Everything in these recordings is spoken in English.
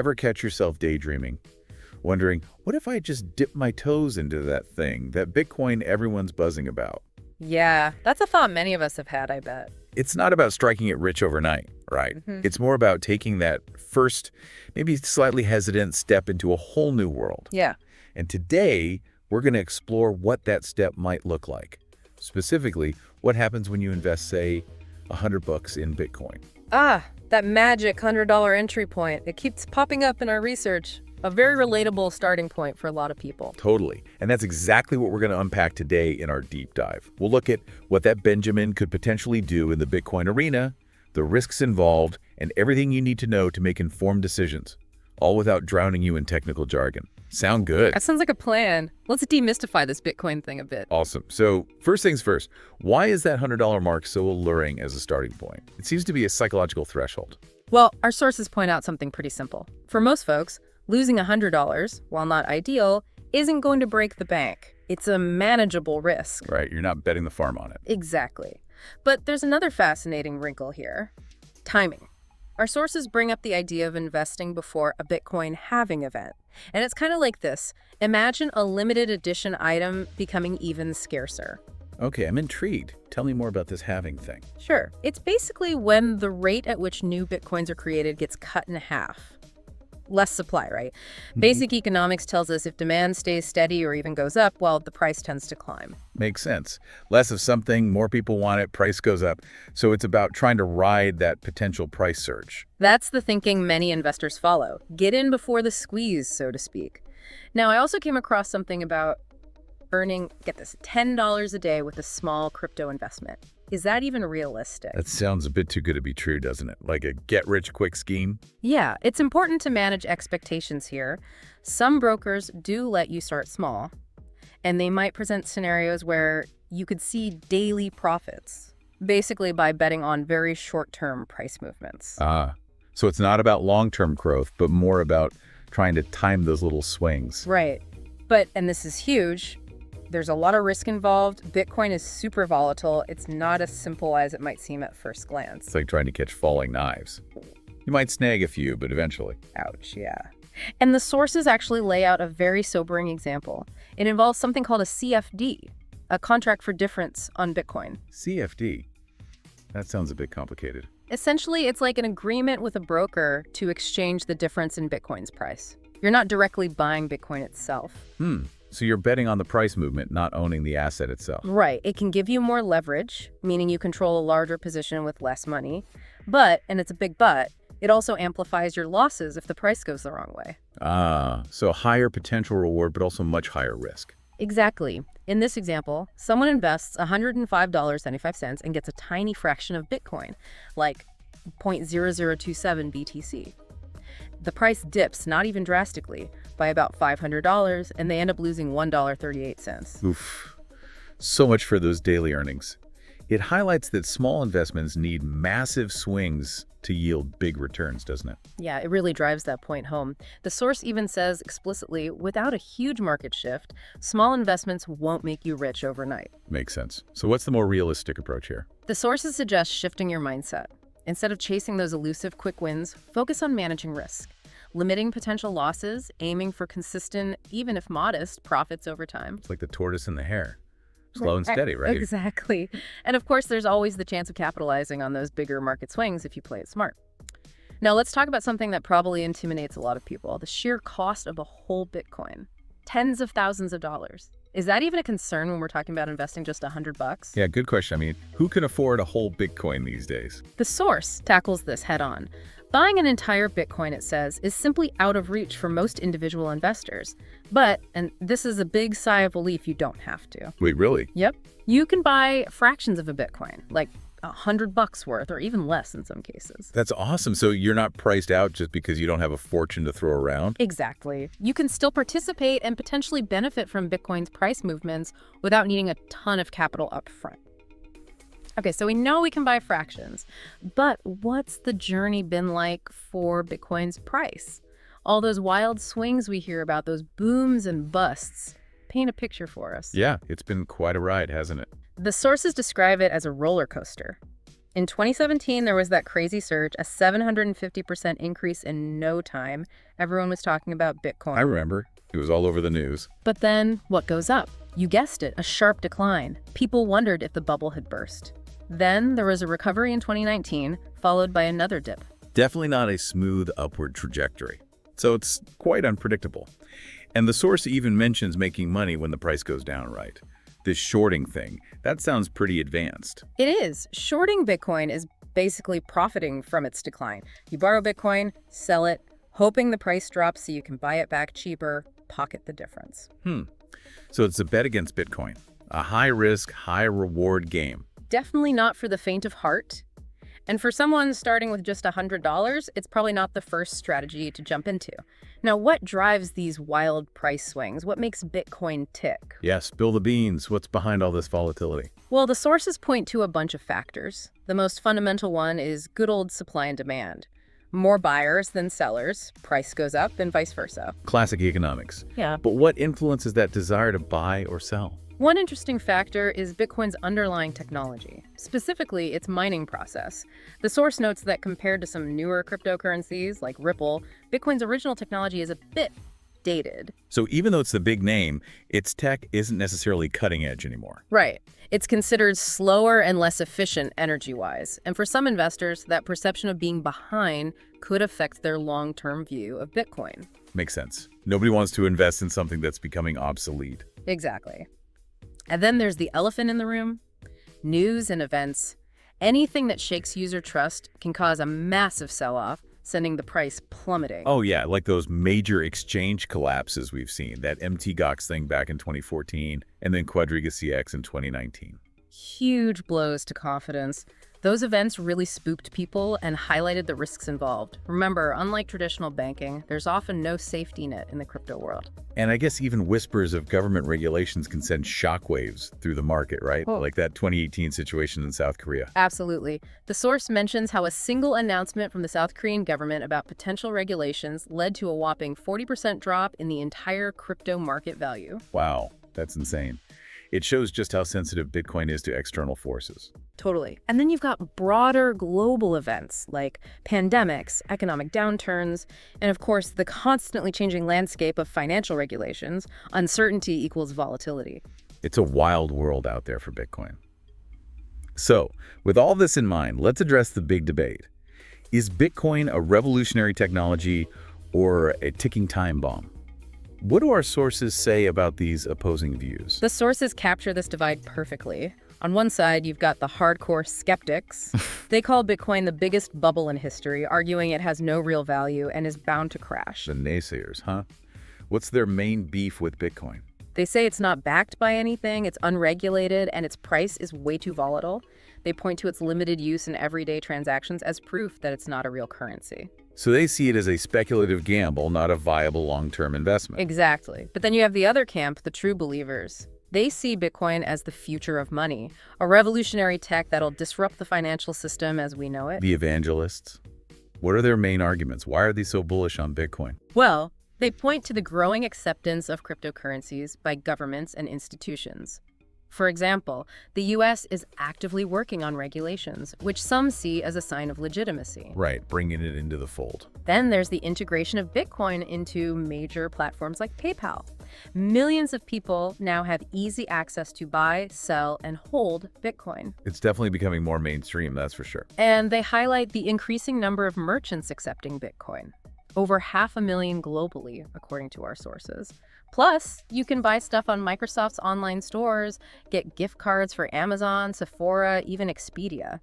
Ever catch yourself daydreaming, wondering, what if I just dip my toes into that thing, that Bitcoin everyone's buzzing about? Yeah, that's a thought many of us have had, I bet. It's not about striking it rich overnight, right? It's more about taking that first, maybe slightly hesitant step into a whole new world. Yeah. And today, we're going to explore what that step might look like. Specifically, what happens when you invest, say, $100 in Bitcoin. Ah, that magic $100 entry point. It keeps popping up in our research. A very relatable starting point for a lot of people. Totally. And that's exactly what we're going to unpack today in our deep dive. We'll look at what that Benjamin could potentially do in the Bitcoin arena, the risks involved, and everything you need to know to make informed decisions, all without drowning you in technical jargon. Sound good? That sounds like a plan. Let's demystify this Bitcoin thing a bit. Awesome. So first things first, why is that $100 mark so alluring as a starting point? It seems to be a psychological threshold. Well, our sources point out something pretty simple. For most folks, losing $100, while not ideal, isn't going to break the bank. It's a manageable risk. Right, you're not betting the farm on it. Exactly. But there's another fascinating wrinkle here. Timing. Our sources bring up the idea of investing before a Bitcoin halving event. And it's kind of like this. Imagine a limited edition item becoming even scarcer. Okay, I'm intrigued. Tell me more about this halving thing. Sure. It's basically when the rate at which new Bitcoins are created gets cut in half. Less supply, right? Basic economics tells us if demand stays steady or even goes up, well, the price tends to climb. Makes sense. Less of something, more people want it, price goes up. So it's about trying to ride that potential price surge. That's the thinking many investors follow. Get in before the squeeze, so to speak. Now, I also came across something about earning, get this, $10 a day with a small crypto investment. Is that even realistic? That sounds a bit too good to be true, doesn't it? Like a get-rich-quick scheme? Yeah, it's important to manage expectations here. Some brokers do let you start small, and they might present scenarios where you could see daily profits, basically by betting on very short-term price movements. So it's not about long-term growth, but more about trying to time those little swings. Right. But, and this is huge, there's a lot of risk involved. Bitcoin is super volatile. It's not as simple as it might seem at first glance. It's like trying to catch falling knives. You might snag a few, but eventually. Ouch, yeah. And the sources actually lay out a very sobering example. It involves something called a CFD, a contract for difference on Bitcoin. CFD? That sounds a bit complicated. Essentially, it's like an agreement with a broker to exchange the difference in Bitcoin's price. You're not directly buying Bitcoin itself. So you're betting on the price movement, not owning the asset itself. Right. It can give you more leverage, meaning you control a larger position with less money. But, and it's a big but, it also amplifies your losses if the price goes the wrong way. So higher potential reward, but also much higher risk. Exactly. In this example, someone invests $105.75 and gets a tiny fraction of Bitcoin, like 0.0027 BTC. The price dips, not even drastically, by about $500, and they end up losing $1.38. Oof. So much for those daily earnings. It highlights that small investments need massive swings to yield big returns, doesn't it? Yeah, it really drives that point home. The source even says explicitly, without a huge market shift, small investments won't make you rich overnight. Makes sense. So what's the more realistic approach here? The sources suggest shifting your mindset. Instead of chasing those elusive quick wins, focus on managing risk, limiting potential losses, aiming for consistent, even if modest, profits over time. It's like the tortoise and the hare. Slow and steady, right? Exactly. And of course, there's always the chance of capitalizing on those bigger market swings if you play it smart. Now, let's talk about something that probably intimidates a lot of people, the sheer cost of a whole Bitcoin. Tens of thousands of dollars. Is that even a concern when we're talking about investing just $100? Yeah, good question. I mean, who can afford a whole Bitcoin these days? The source tackles this head on. Buying an entire Bitcoin, it says, is simply out of reach for most individual investors. But, and this is a big sigh of relief, you don't have to. Wait, really? Yep. You can buy fractions of a Bitcoin, like $100 worth, or even less in some cases. That's awesome. So you're not priced out just because you don't have a fortune to throw around? Exactly. You can still participate and potentially benefit from Bitcoin's price movements without needing a ton of capital up front. Okay, so we know we can buy fractions, but what's the journey been like for Bitcoin's price? All those wild swings we hear about, those booms and busts. Paint a picture for us. Yeah, it's been quite a ride, hasn't it? The sources describe it as a roller coaster. In 2017, there was that crazy surge, a 750% increase in no time. Everyone was talking about Bitcoin. I remember. It was all over the news. But then, what goes up? You guessed it, a sharp decline. People wondered if the bubble had burst. Then there was a recovery in 2019, followed by another dip. Definitely not a smooth upward trajectory. So it's quite unpredictable. And the source even mentions making money when the price goes down, right? This shorting thing, that sounds pretty advanced. It is. Shorting Bitcoin is basically profiting from its decline. You borrow Bitcoin, sell it, hoping the price drops so you can buy it back cheaper, pocket the difference. So it's a bet against Bitcoin. A high-risk, high-reward game. Definitely not for the faint of heart. And for someone starting with just $100, it's probably not the first strategy to jump into. Now, what drives these wild price swings? What makes Bitcoin tick? Yes, spill the beans. What's behind all this volatility? Well, the sources point to a bunch of factors. The most fundamental one is good old supply and demand. More buyers than sellers, price goes up, and vice versa. Classic economics. Yeah. But what influences that desire to buy or sell? One interesting factor is Bitcoin's underlying technology, specifically its mining process. The source notes that compared to some newer cryptocurrencies like Ripple, Bitcoin's original technology is a bit dated. So even though it's the big name, its tech isn't necessarily cutting edge anymore. Right. It's considered slower and less efficient energy-wise. And for some investors, that perception of being behind could affect their long-term view of Bitcoin. Makes sense. Nobody wants to invest in something that's becoming obsolete. Exactly. And then there's the elephant in the room, news and events. Anything that shakes user trust can cause a massive sell-off, sending the price plummeting. Oh yeah, like those major exchange collapses we've seen, that MTGOX thing back in 2014, and then Quadriga CX in 2019. Huge blows to confidence. Those events really spooked people and highlighted the risks involved. Remember, unlike traditional banking, there's often no safety net in the crypto world. And I guess even whispers of government regulations can send shockwaves through the market, right? Oh. Like that 2018 situation in South Korea. Absolutely. The source mentions how a single announcement from the South Korean government about potential regulations led to a whopping 40% drop in the entire crypto market value. Wow, that's insane. It shows just how sensitive Bitcoin is to external forces. Totally. And then you've got broader global events like pandemics, economic downturns, and of course, the constantly changing landscape of financial regulations. Uncertainty equals volatility. It's a wild world out there for Bitcoin. So, with all this in mind, let's address the big debate. Is Bitcoin a revolutionary technology or a ticking time bomb? What do our sources say about these opposing views? The sources capture this divide perfectly. On one side, you've got the hardcore skeptics. They call Bitcoin the biggest bubble in history, arguing it has no real value and is bound to crash. The naysayers, huh? What's their main beef with Bitcoin? They say it's not backed by anything, it's unregulated, and its price is way too volatile. They point to its limited use in everyday transactions as proof that it's not a real currency. So they see it as a speculative gamble, not a viable long-term investment. Exactly. But then you have the other camp, the true believers. They see Bitcoin as the future of money, a revolutionary tech that'll disrupt the financial system as we know it. The evangelists? What are their main arguments? Why are they so bullish on Bitcoin? Well, they point to the growing acceptance of cryptocurrencies by governments and institutions. For example, the U.S. is actively working on regulations, which some see as a sign of legitimacy. Right, bringing it into the fold. Then there's the integration of Bitcoin into major platforms like PayPal. Millions of people now have easy access to buy, sell, and hold Bitcoin. It's definitely becoming more mainstream, that's for sure. And they highlight the increasing number of merchants accepting Bitcoin. Over 500,000 globally, according to our sources. Plus, you can buy stuff on Microsoft's online stores, get gift cards for Amazon, Sephora, even Expedia.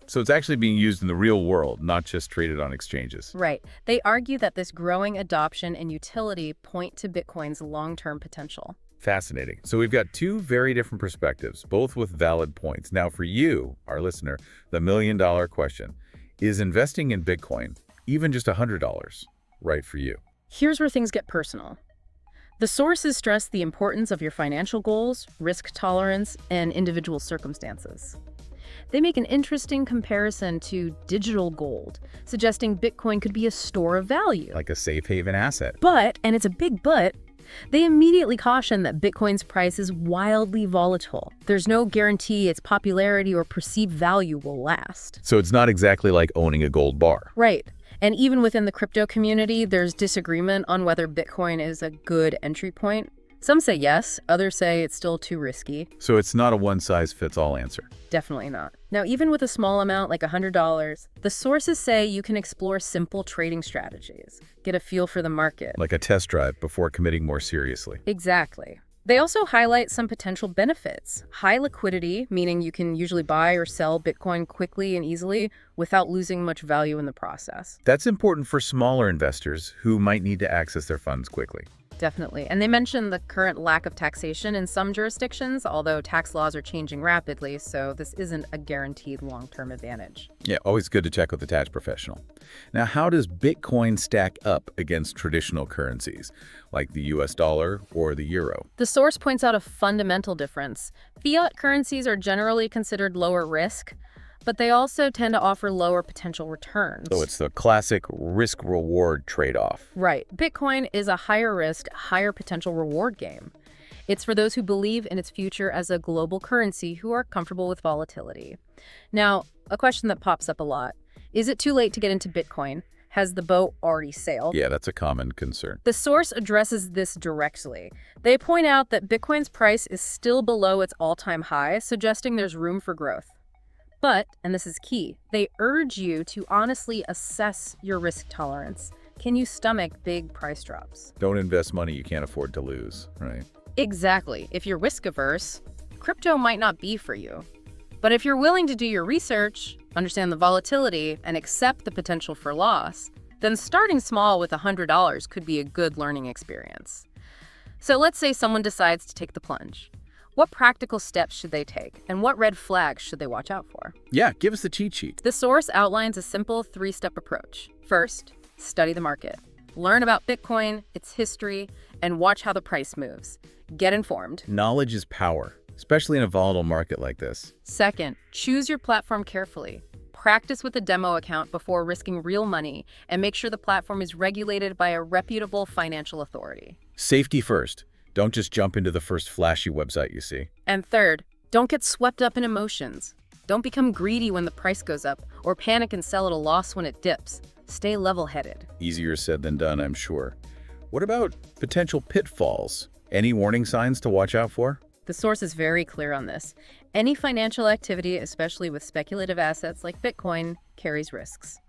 So it's actually being used in the real world, not just traded on exchanges. Right. They argue that this growing adoption and utility point to Bitcoin's long-term potential. Fascinating. So we've got two very different perspectives, both with valid points. Now for you, our listener, the million-dollar question, is investing in Bitcoin, even just $100, right for you? Here's where things get personal. The sources stress the importance of your financial goals, risk tolerance, and individual circumstances. They make an interesting comparison to digital gold, suggesting Bitcoin could be a store of value. Like a safe haven asset. But, and it's a big but, They immediately caution that Bitcoin's price is wildly volatile. There's no guarantee its popularity or perceived value will last. So it's not exactly like owning a gold bar. Right. And even within the crypto community, there's disagreement on whether Bitcoin is a good entry point. Some say yes, others say it's still too risky. So it's not a one-size-fits-all answer. Definitely not. Now, even with a small amount like $100, the sources say you can explore simple trading strategies, get a feel for the market. Like a test drive before committing more seriously. Exactly. They also highlight some potential benefits. High liquidity, meaning you can usually buy or sell Bitcoin quickly and easily without losing much value in the process. That's important for smaller investors who might need to access their funds quickly. Definitely. And they mention the current lack of taxation in some jurisdictions, although tax laws are changing rapidly, so this isn't a guaranteed long-term advantage. Yeah, always good to check with a tax professional. Now, how does Bitcoin stack up against traditional currencies, like the US dollar or the euro? The source points out a fundamental difference. Fiat currencies are generally considered lower risk, but they also tend to offer lower potential returns. So it's the classic risk-reward trade-off. Right. Bitcoin is a higher risk, higher potential reward game. It's for those who believe in its future as a global currency who are comfortable with volatility. Now, a question that pops up a lot. Is it too late to get into Bitcoin? Has the boat already sailed? Yeah, that's a common concern. The source addresses this directly. They point out that Bitcoin's price is still below its all-time high, suggesting there's room for growth. But, and this is key, they urge you to honestly assess your risk tolerance. Can you stomach big price drops? Don't invest money you can't afford to lose, right? Exactly. If you're risk averse, crypto might not be for you. But if you're willing to do your research, understand the volatility, and accept the potential for loss, then starting small with $100 could be a good learning experience. So let's say someone decides to take the plunge. What practical steps should they take, and what red flags should they watch out for? Yeah, give us the cheat sheet. The source outlines a simple three-step approach. First, study the market. Learn about Bitcoin, its history, and watch how the price moves. Get informed. Knowledge is power, especially in a volatile market like this. Second, choose your platform carefully. Practice with a demo account before risking real money, and make sure the platform is regulated by a reputable financial authority. Safety first. Don't just jump into the first flashy website you see. And third, don't get swept up in emotions. Don't become greedy when the price goes up, or panic and sell at a loss when it dips. Stay level-headed. Easier said than done, I'm sure. What about potential pitfalls? Any warning signs to watch out for? The source is very clear on this. Any financial activity, especially with speculative assets like Bitcoin, carries risks.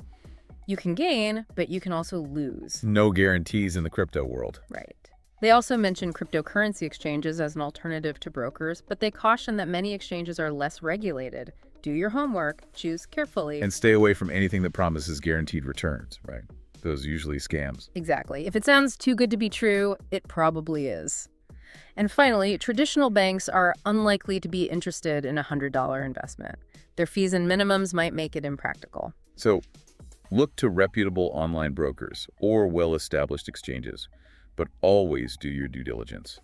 You can gain, but you can also lose. No guarantees in the crypto world. Right. They also mention cryptocurrency exchanges as an alternative to brokers, but they caution that many exchanges are less regulated. Do your homework, choose carefully. And stay away from anything that promises guaranteed returns, right? Those are usually scams. Exactly. If it sounds too good to be true, it probably is. And finally, traditional banks are unlikely to be interested in a $100 investment. Their fees and minimums might make it impractical. So look to reputable online brokers or well-established exchanges, but always do your due diligence.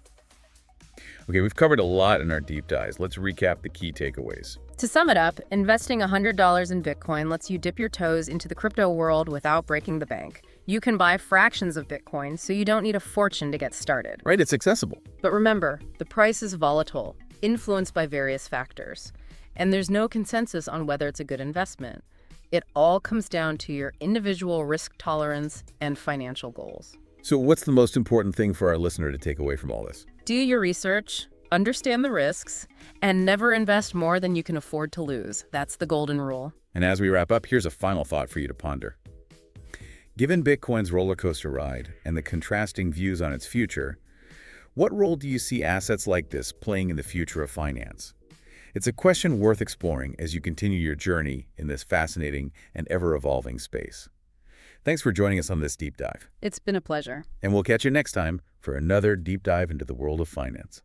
Okay, we've covered a lot in our deep dives. Let's recap the key takeaways. To sum it up, investing $100 in Bitcoin lets you dip your toes into the crypto world without breaking the bank. You can buy fractions of Bitcoin, so you don't need a fortune to get started. Right, it's accessible. But remember, the price is volatile, influenced by various factors, and there's no consensus on whether it's a good investment. It all comes down to your individual risk tolerance and financial goals. So what's the most important thing for our listener to take away from all this? Do your research, understand the risks, and never invest more than you can afford to lose. That's the golden rule. And as we wrap up, here's a final thought for you to ponder. Given Bitcoin's roller coaster ride and the contrasting views on its future, what role do you see assets like this playing in the future of finance? It's a question worth exploring as you continue your journey in this fascinating and ever-evolving space. Thanks for joining us on this deep dive. It's been a pleasure. And we'll catch you next time for another deep dive into the world of finance.